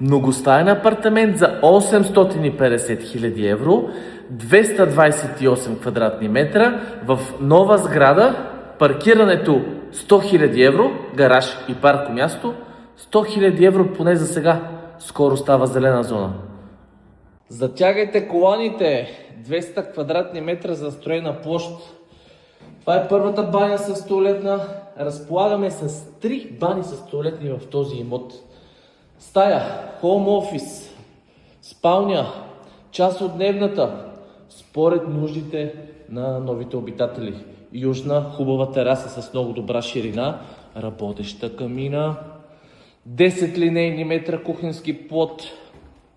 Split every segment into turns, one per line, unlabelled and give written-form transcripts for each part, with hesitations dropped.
Многостаен апартамент за 850 хиляди евро, 228 квадратни метра в нова сграда, паркирането 100 хиляди евро, гараж и парко място, 100 хиляди евро поне за сега. Скоро става зелена зона. Затягайте коланите, 200 квадратни метра застроена площ. Това е първата баня с туалетна. Разполагаме с 3 бани с туалетни в този имот. Стая, хоум офис, спалня, част от дневната, според нуждите на новите обитатели. Южна, хубава тераса с много добра ширина, работеща камина, 10 линейни метра кухненски плот,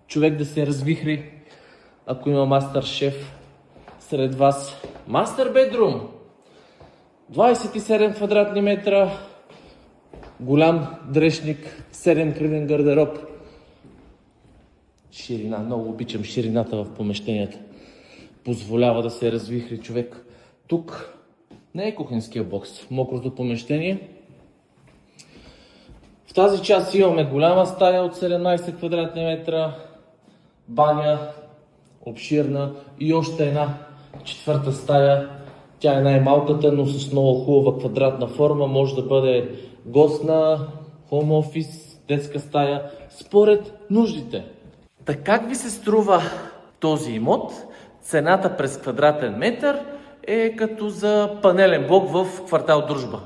човек да се развихри, ако има мастер шеф сред вас. Мастер бедрум, 27 квадратни метра, голям дрешник, 7-кръвен гардероб. Ширина, много обичам ширината в помещенията. Позволява да се развихри човек. Тук не е кухненския бокс, мокрото помещение. В тази част имаме голяма стая от 17 квадратни метра, баня, обширна и още една четвърта стая. Тя е най-малката, но с много хубава квадратна форма. Може да бъде гостна, хоум офис, детска стая, според нуждите. Така как ви се струва този имот? Цената през квадратен метър е като за панелен блок в квартал Дружба.